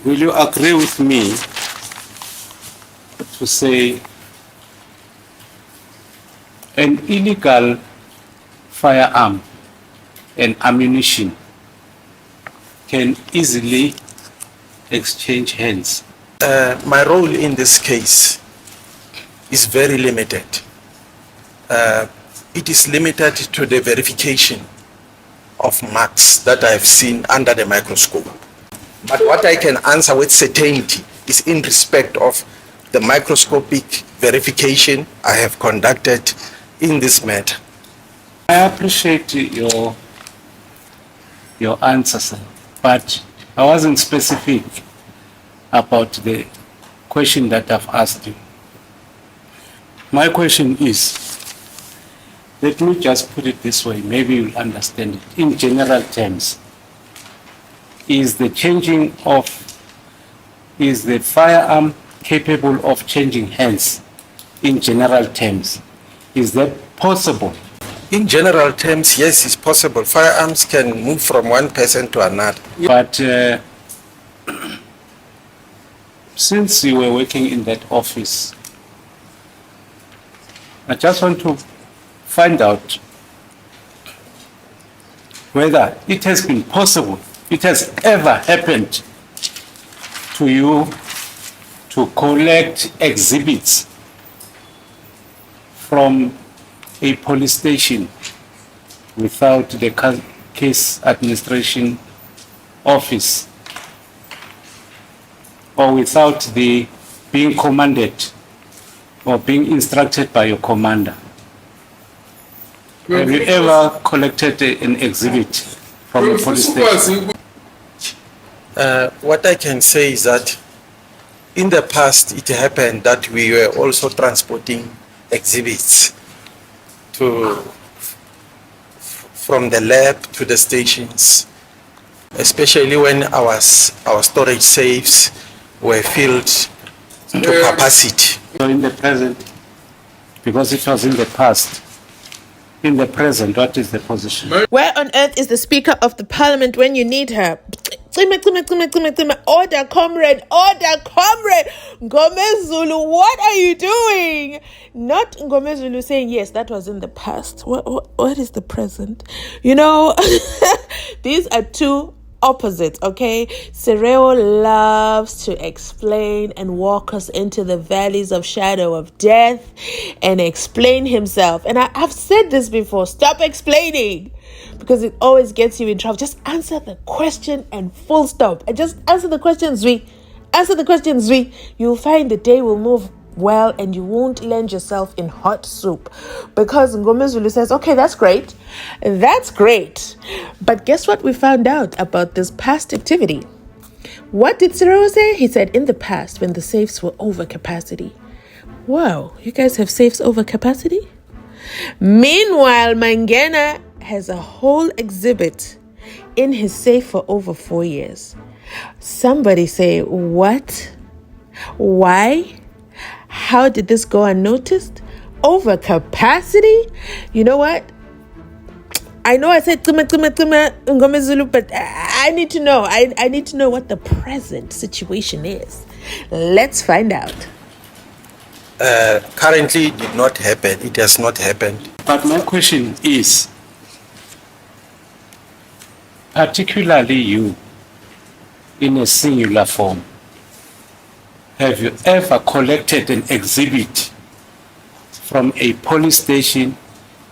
will you agree with me to say an illegal firearm and ammunition can easily exchange hands? My role in this case is very limited. It is limited to the verification of marks that I have seen under the microscope. But what I can answer with certainty is in respect of the microscopic verification I have conducted in this matter. I appreciate your answer, sir, but I wasn't specific about the question that I've asked you. My question is, let me just put it this way, maybe you'll understand it. In general terms, is the firearm capable of changing hands in general terms? Is that possible? In general terms, yes, it's possible. Firearms can move from one person to another. But since you were working in that office, I just want to find out whether it has been possible, it has ever happened to you to collect exhibits from a police station without the case administration office or without the being commanded or being instructed by your commander. Have you ever collected an exhibit from a police station? What I can say is that in the past it happened that we were also transporting exhibits from the lab to the stations, especially when our storage safes were filled to capacity. So in the present, because it was in the past, in the present, what is the position? Where on earth is the Speaker of the Parliament when you need her? Order, comrade! Order, comrade! Mngomezulu, what are you doing? Not Mngomezulu saying, yes, that was in the past. What is the present? You know, these are two opposites, okay? Sereo loves to explain and walk us into the valleys of shadow of death and explain himself. And I've said this before, stop explaining, because it always gets you in trouble. Just answer the question and full stop. And just answer the question, Zwi. Answer the question, Zwi. You'll find the day will move well and you won't land yourself in hot soup. Because Mngomezulu says, okay, that's great. That's great. But guess what we found out about this past activity? What did Sereo say? He said, in the past, when the safes were over capacity. Wow, you guys have safes over capacity? Meanwhile, Mangena has a whole exhibit in his safe for over 4 years. Somebody say, what? Why? How did this go unnoticed? Over capacity? You know what? I know I said Mngomezulu, but I need to know. I need to know what the present situation is. Let's find out. Currently, it did not happen. It has not happened. But my question is, particularly you, in a singular form, have you ever collected an exhibit from a police station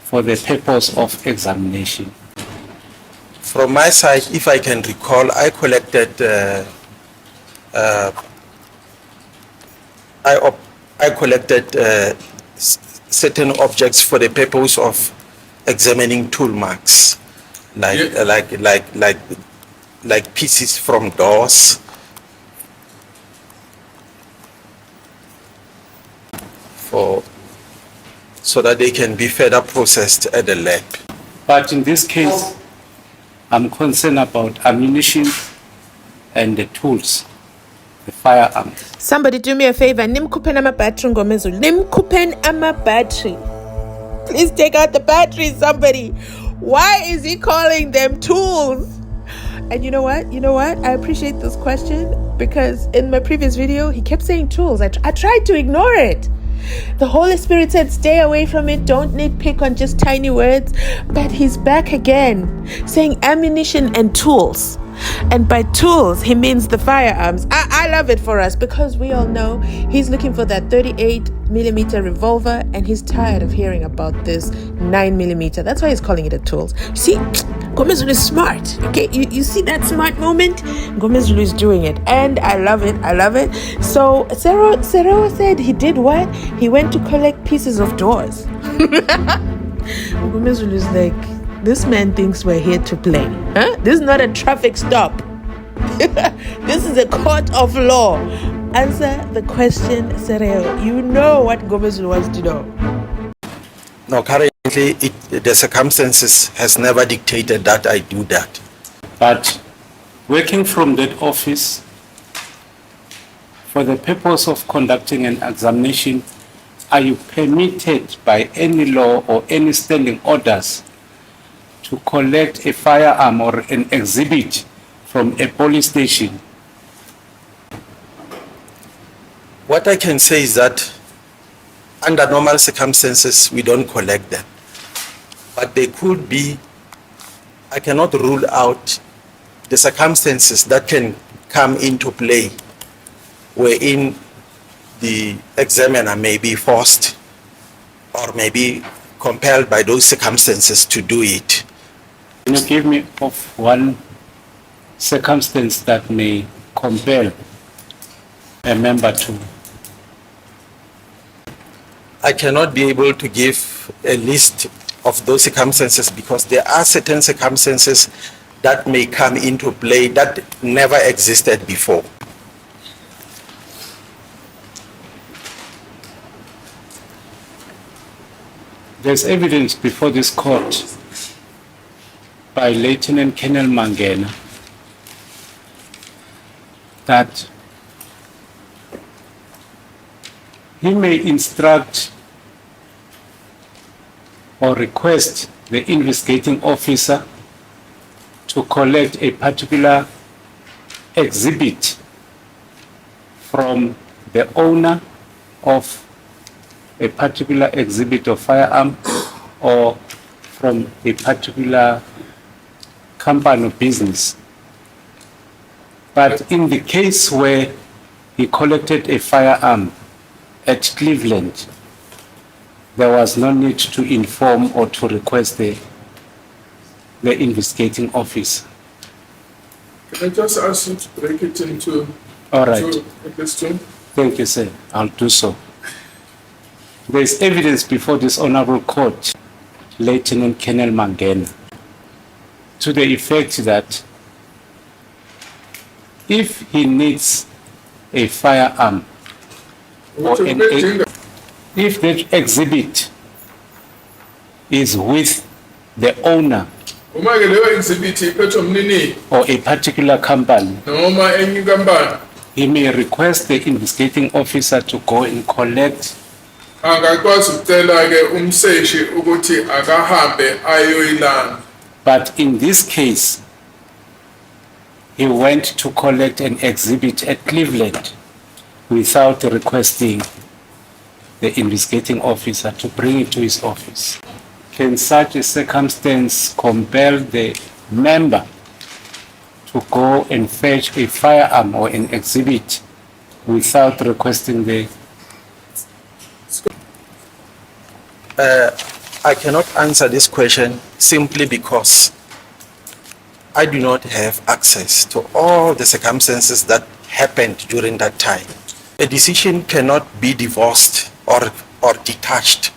for the purpose of examination? From my side, if I can recall, I collected certain objects for the purpose of examining tool marks, like pieces from doors, so that they can be further processed at the lab. But in this case, I'm concerned about ammunition and the tools, the firearms. Somebody do me a favor. Nimkupen ama battery, Mngomezulu. Nimkupen ama battery. Please take out the battery, somebody. Why is he calling them tools? And you know what? You know what? I appreciate this question because in my previous video, he kept saying tools. I tried to ignore it. The Holy Spirit said, stay away from it. Don't nitpick on just tiny words. But he's back again saying ammunition and tools. And by tools, he means the firearms. I love it for us because we all know he's looking for that 38mm revolver and he's tired of hearing about this 9mm. That's why he's calling it a tools. You see, Mngomezulu is smart. Okay, you see that smart moment? Mngomezulu is doing it. And I love it. I love it. So Sereo said he did what? He went to collect pieces of doors. Mngomezulu is like, this man thinks we're here to play. Huh? This is not a traffic stop. This is a court of law. Answer the question, Sereo. You know what Mngomezulu wants to know. No, currently the circumstances has never dictated that I do that. But working from that office, for the purpose of conducting an examination, are you permitted by any law or any standing orders to collect a firearm or an exhibit from a police station? What I can say is that under normal circumstances, we don't collect them. But they could be, I cannot rule out the circumstances that can come into play wherein the examiner may be forced or may be compelled by those circumstances to do it. Can you give me of one circumstance that may compel a member to? I cannot be able to give a list of those circumstances because there are certain circumstances that may come into play that never existed before. There's evidence before this court by Lieutenant Colonel Mangena that he may instruct or request the investigating officer to collect a particular exhibit from the owner of a particular exhibit of firearm or from a particular company or business. But in the case where he collected a firearm at Cleveland, there was no need to inform or to request the investigating officer. Can I just ask you to break it into All right. two questions? Thank you, sir. I'll do so. There is evidence before this honorable court, Lieutenant Colonel Mangena, to the effect that if he needs a firearm or if that exhibit is with the owner or a particular company, he may request the investigating officer to go and collect. But in this case, he went to collect an exhibit at Cleveland without requesting the investigating officer to bring it to his office. Can such a circumstance compel the member to go and fetch a firearm or an exhibit without requesting the... I cannot answer this question simply because I do not have access to all the circumstances that happened during that time. A decision cannot be divorced or detached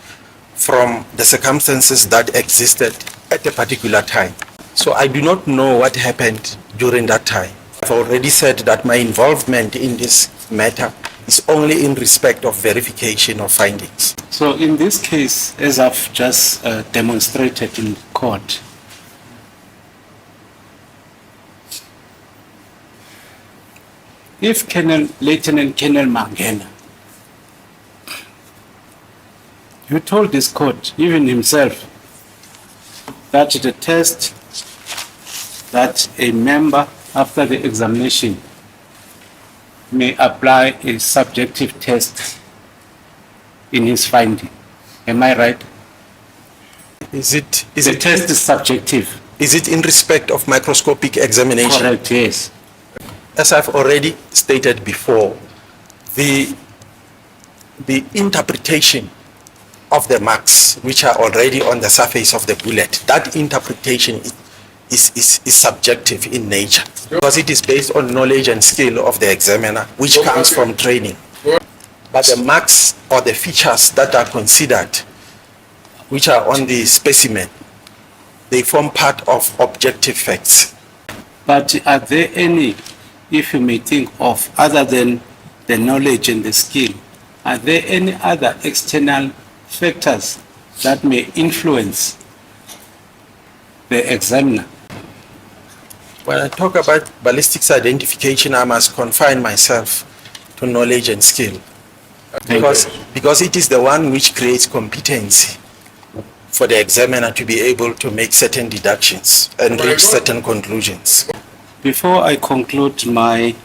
from the circumstances that existed at a particular time. So I do not know what happened during that time. I've already said that my involvement in this matter is only in respect of verification of findings. So in this case, as I've just demonstrated in court, if Lieutenant Colonel Mangena, you told this court, even himself, that the test that a member after the examination may apply a subjective test in his finding. Am I right? The test is subjective. Is it in respect of microscopic examination? Correct, yes. As I've already stated before, the interpretation of the marks which are already on the surface of the bullet, that interpretation is subjective in nature because it is based on knowledge and skill of the examiner, which comes from training. But the marks or the features that are considered, which are on the specimen, they form part of objective facts. But are there any, if you may think of, other than the knowledge and the skill, are there any other external factors that may influence the examiner? When I talk about ballistics identification, I must confine myself to knowledge and skill because it is the one which creates competency for the examiner to be able to make certain deductions and reach certain conclusions. Before I conclude my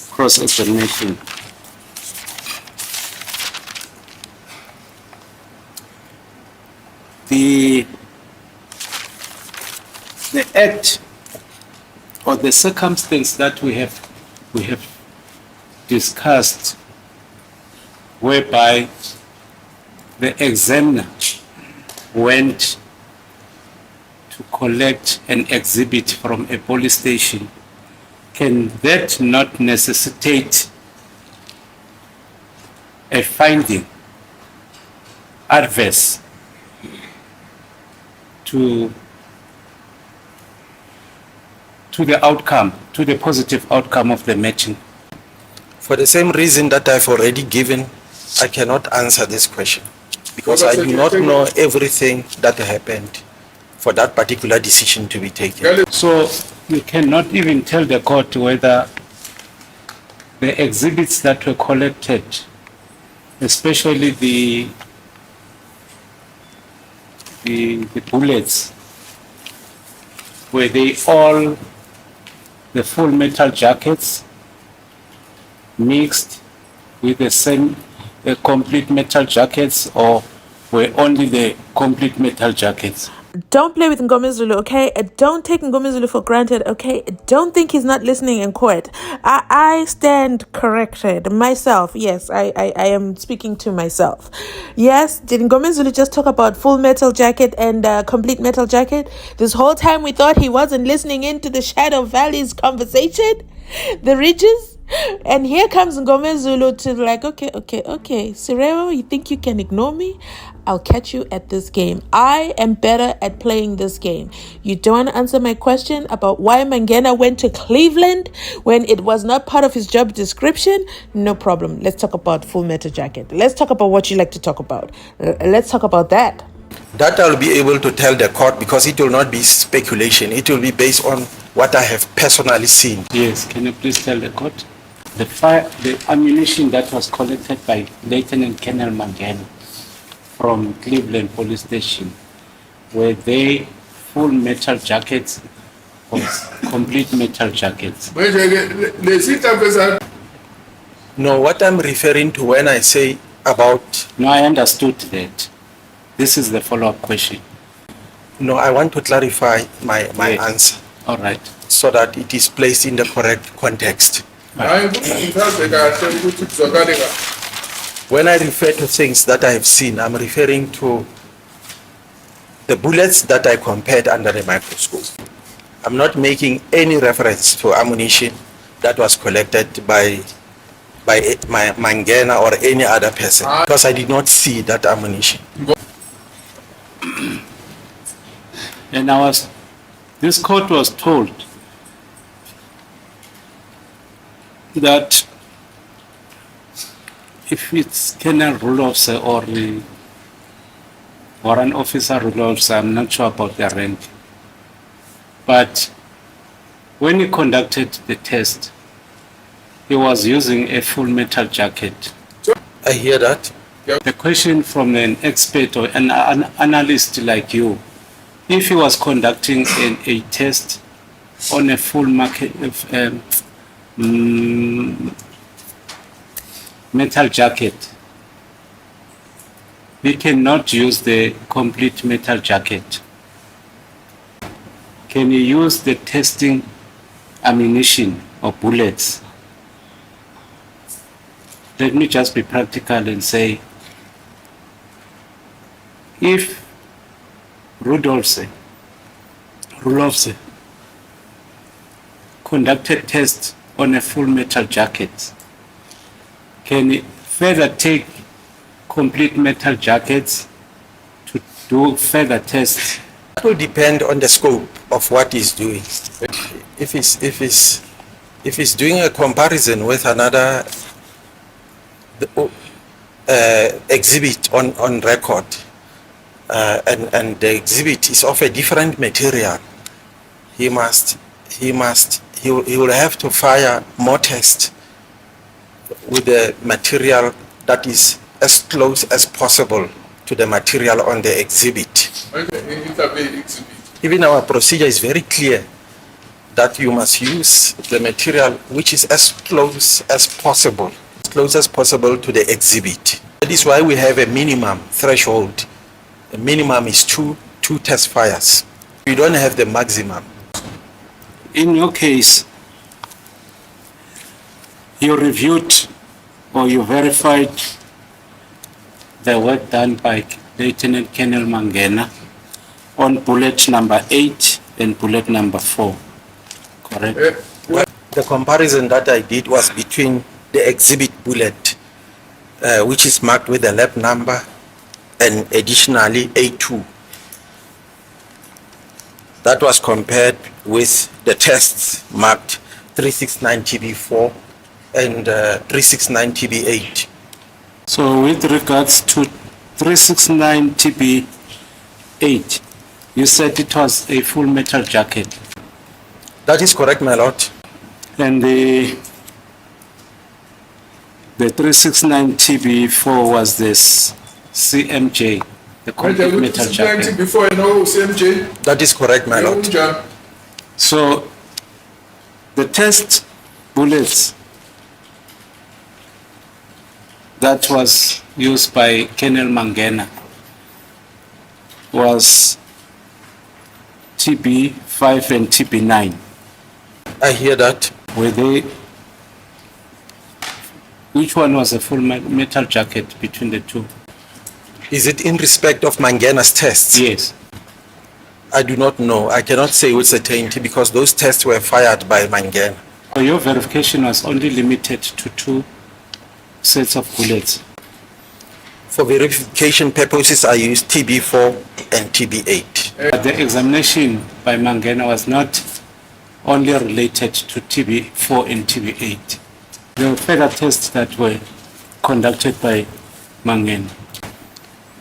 cross-examination, the act or the circumstance that we have discussed, whereby the examiner went to collect an exhibit from a police station, can that not necessitate a finding adverse to the outcome, to the positive outcome of the matching? For the same reason that I've already given, I cannot answer this question because I do not know everything that happened for that particular decision to be taken. So you cannot even tell the court whether the exhibits that were collected, especially the bullets, were they all the full metal jackets mixed with the same complete metal jackets, or were only the complete metal jackets? Don't play with Mngomezulu, okay? Don't take Mngomezulu for granted, okay? Don't think he's not listening in court. I stand corrected myself. Yes, I am speaking to myself. Yes, did Mngomezulu just talk about full metal jacket and complete metal jacket? This whole time we thought he wasn't listening into the Shadow Valley's conversation, the ridges. And here comes Mngomezulu to like, okay, Sereo, you think you can ignore me? I'll catch you at this game. I am better at playing this game. You don't want to answer my question about why Mangena went to Cleveland when it was not part of his job description? No problem. Let's talk about Full Metal Jacket. Let's talk about what you like to talk about. Let's talk about that. That I'll be able to tell the court because it will not be speculation. It will be based on what I have personally seen. Yes, can you please tell the court? The ammunition that was collected by Lieutenant Colonel Mangena from Cleveland Police Station, were they full metal jackets or complete metal jackets? No, what I'm referring to when I say about... No, I understood that. This is the follow-up question. No, I want to clarify my answer. All right. So that it is placed in the correct context. When I refer to things that I have seen, I'm referring to the bullets that I compared under the microscope. I'm not making any reference to ammunition that was collected by my Mangena or any other person because I did not see that ammunition. And this court was told that if it's Colonel Rule Officer or the Warrant Officer Rule Officer, I'm not sure about their rank, but when he conducted the test, he was using a full metal jacket. I hear that. The question from an expert or an analyst like you, if he was conducting a test on a full metal jacket, we cannot use the complete metal jacket. Can you use the testing ammunition or bullets? Let me just be practical and say, if Rudolfse conducted tests on a full metal jacket, can he further take complete metal jackets to do further tests? That will depend on the scope of what he's doing. If he's doing a comparison with another exhibit on record, and the exhibit is of a different material, he will have to fire more tests with the material that is as close as possible to the material on the exhibit. Even our procedure is very clear that you must use the material which is as close as possible to the exhibit. That is why we have a minimum threshold. The minimum is two test fires. We don't have the maximum. In your case, you reviewed or you verified the work done by Lieutenant Colonel Mangena on bullet number 8 and bullet number 4, correct? The comparison that I did was between the exhibit bullet, which is marked with the lab number, and additionally A2. That was compared with the tests marked 369 TB4 and 369 TB8. So with regards to 369 TB8, you said it was a full metal jacket. That is correct, my lord. And the 369 TB4 was this Cmj, the complete metal jacket. Before I know Cmj. That is correct, my lord. So the test bullets that was used by Colonel Mangena was TB5 and TB9. I hear that. Were they, which one was a full metal jacket between the two? Is it in respect of Mangena's tests? Yes. I do not know. I cannot say with certainty because those tests were fired by Mangena. So your verification was only limited to 2 sets of bullets. For verification purposes, I used TB4 and TB8. But the examination by Mangena was not only related to TB4 and TB8. There were further tests that were conducted by Mangena.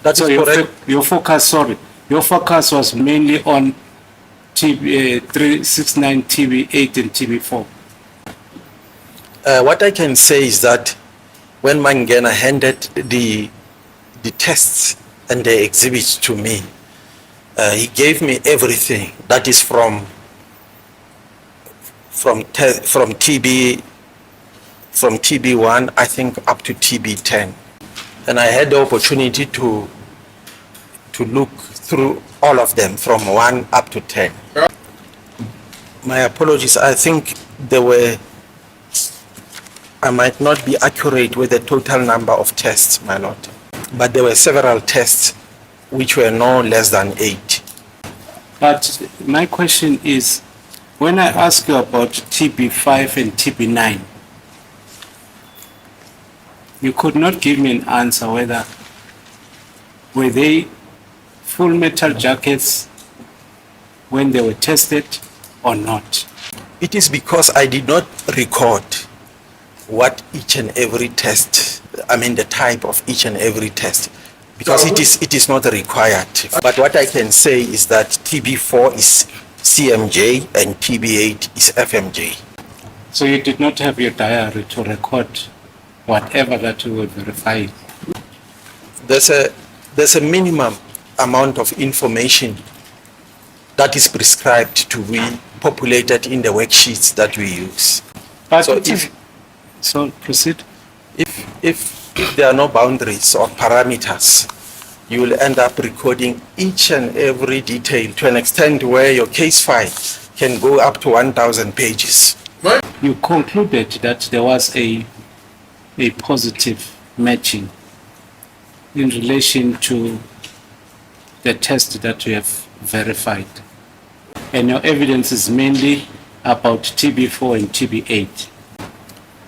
That is correct. Your focus was mainly on 369 TB8 and TB4. What I can say is that when Mangena handed the tests and the exhibits to me, he gave me everything that is from TB1, I think, up to TB10, and I had the opportunity to look through all of them from 1 up to 10. My apologies. I think I might not be accurate with the total number of tests, my lord, but there were several tests which were no less than 8. But my question is, when I ask you about TB5 and TB9, you could not give me an answer whether were they full metal jackets when they were tested or not. It is because I did not record what each and every test, the type of each and every test, because it is not required. But what I can say is that TB4 is Cmj and TB8 is Fmj. So you did not have your diary to record whatever that you were verifying? There's a minimum amount of information that is prescribed to be populated in the worksheets that we use. But So so proceed. if there are no boundaries or parameters, you will end up recording each and every detail to an extent where your case file can go up to 1,000 pages. You concluded that there was a positive matching in relation to the test that you have verified. And your evidence is mainly about TB4 and TB8.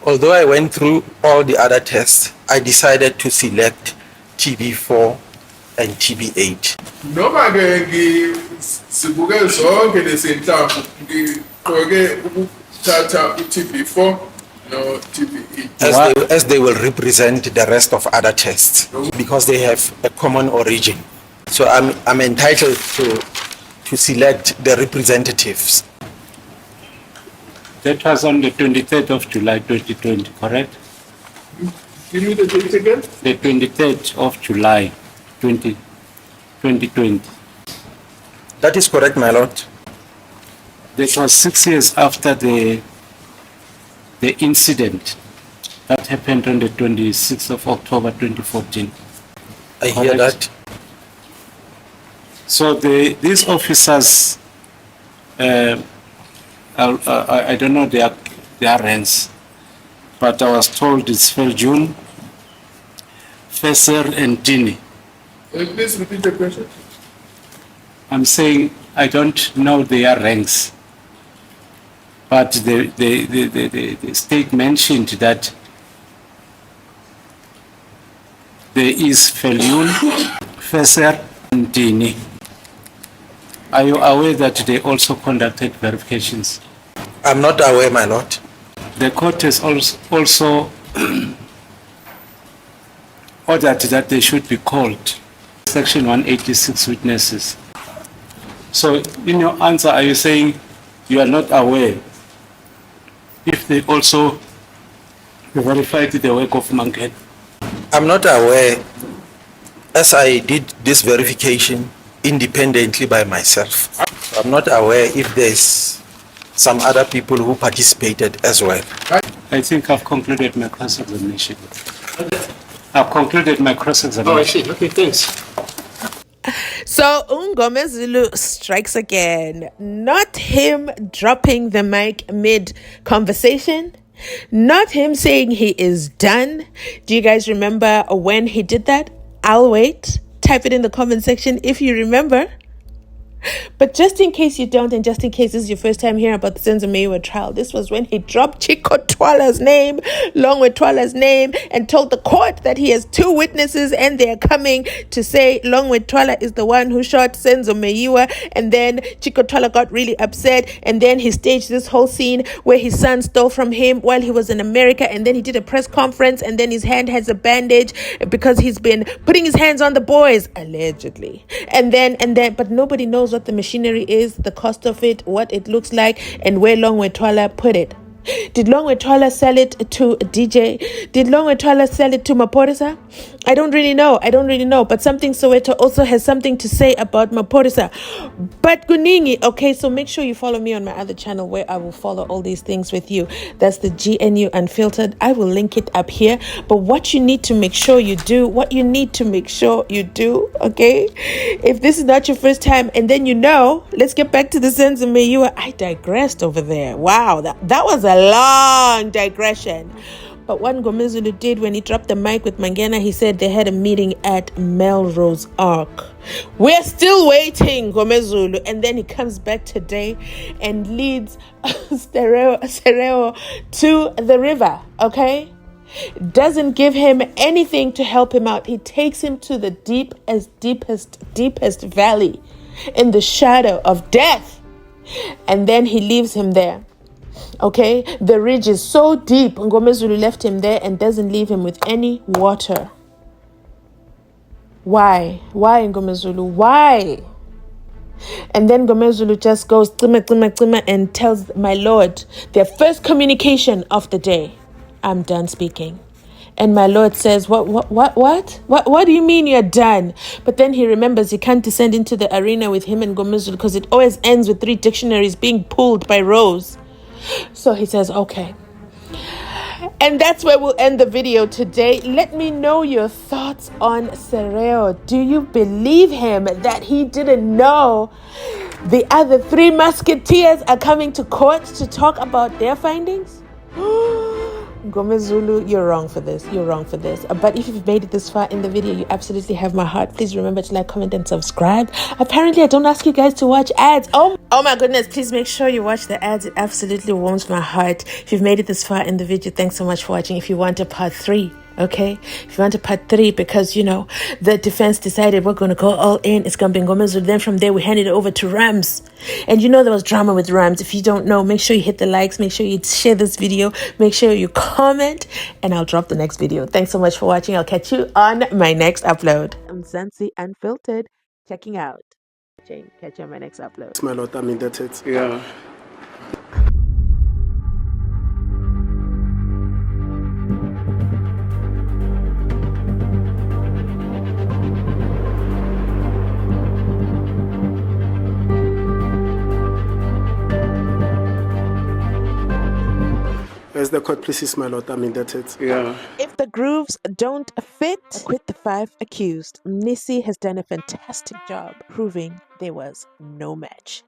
Although I went through all the other tests, I decided to select TB4 and TB8. Noma ke sibuke zonke lezinhlamvu ngiqoke ukuthatha uTB4 no TB8 as they will represent the rest of other tests because they have a common origin. So I'm entitled to select the representatives. That was on the 23rd of July 2020, correct? Give me the date again. The 23rd of July 2020. That is correct, my lord. That was 6 years after the incident that happened on the 26th of October 2014. I hear Correct. that. So these officers, I don't know their ranks, but I was told it's Feljun, Feser, and Dini. Please repeat the question. I'm saying I don't know their ranks, but the state mentioned that there is Feljun, Feser, and Dini. Are you aware that they also conducted verifications? I'm not aware, my lord. The court has also ordered that they should be called. Section 186 witnesses. So in your answer, are you saying you are not aware if they also verified the work of Mangena? I'm not aware, as I did this verification independently by myself. I'm not aware if there's some other people who participated as well. I think I've concluded my cross-examination. I've concluded my cross-examination. Oh, I see. Okay, thanks. So Mngomezulu strikes again. Not him dropping the mic mid-conversation. Not him saying he is done. Do you guys remember when he did that? I'll wait. Type it in the comment section if you remember. But just in case you don't, and just in case this is your first time hearing about the Mzansi Unfiltered trial, this was when he dropped Chico Twala's name, Longwe Twala's name, and told the court that he has two witnesses and they are coming to say Longwe Twala is the one who shot Mzansi Unfiltered. And then Chico Twala got really upset, and then he staged this whole scene where his son stole from him while he was in America, and then he did a press conference, and then his hand has a bandage because he's been putting his hands on the boys, allegedly. And then, but nobody knows what the machinery is, the cost of it, what it looks like, and where Longwe Twala put it. Did Longwe Twala sell it to DJ? Did Longwe Twala sell it to Maporisa? I don't really know. But Something Soweto also has something to say about Maporisa. But Guningi, okay, so make sure you follow me on my other channel where I will follow all these things with you. That's the GNU Unfiltered. I will link it up here. But what you need to make sure you do, okay? If this is not your first time, and then let's get back to the Mzansi Unfiltered. I digressed over there. Wow, that was a long digression. But what Mngomezulu did when he dropped the mic with Mangena, he said they had a meeting at Melrose Ark. We're still waiting, Mngomezulu. And then he comes back today and leads Sereo to the river, okay? Doesn't give him anything to help him out. He takes him to the deepest valley in the shadow of death. And then he leaves him there. Okay, the ridge is so deep. Mngomezulu left him there and doesn't leave him with any water. Why, Mngomezulu? Why? And then Mngomezulu just goes and tells my lord their first communication of the day, I'm done speaking. And my Lord says, what do you mean you're done? But then he remembers he can't descend into the arena with him and Mngomezulu because it always ends with 3 dictionaries being pulled by Rose. So he says, okay. And that's where we'll end the video today. Let me know your thoughts on Sereo. Do you believe him that he didn't know the other 3 musketeers are coming to court to talk about their findings? Mngomezulu, you're wrong for this. You're wrong for this. But if you've made it this far in the video, you absolutely have my heart. Please remember to like, comment, and subscribe. Apparently, I don't ask you guys to watch ads. Oh my goodness. Please make sure you watch the ads. It absolutely warms my heart. If you've made it this far in the video, thanks so much for watching. If you want a part 3, okay, if you want a part 3, because you know the defense decided we're going to go all in, it's going to be Mngomezulu. Then from there we handed it over to Rams, and you know there was drama with Rams. If you don't know, make sure you hit the likes, make sure you share this video, make sure you comment, and I'll drop the next video. Thanks so much for watching. I'll catch you on my next upload. I'm Mzansi Unfiltered, checking out. Catch you on my next upload. My Lord, I mean, that's it. Yeah. As the court pleases, my Lord, I mean, that's it. Yeah. If the grooves don't fit, acquit the 5 accused. Mnisi has done a fantastic job proving there was no match.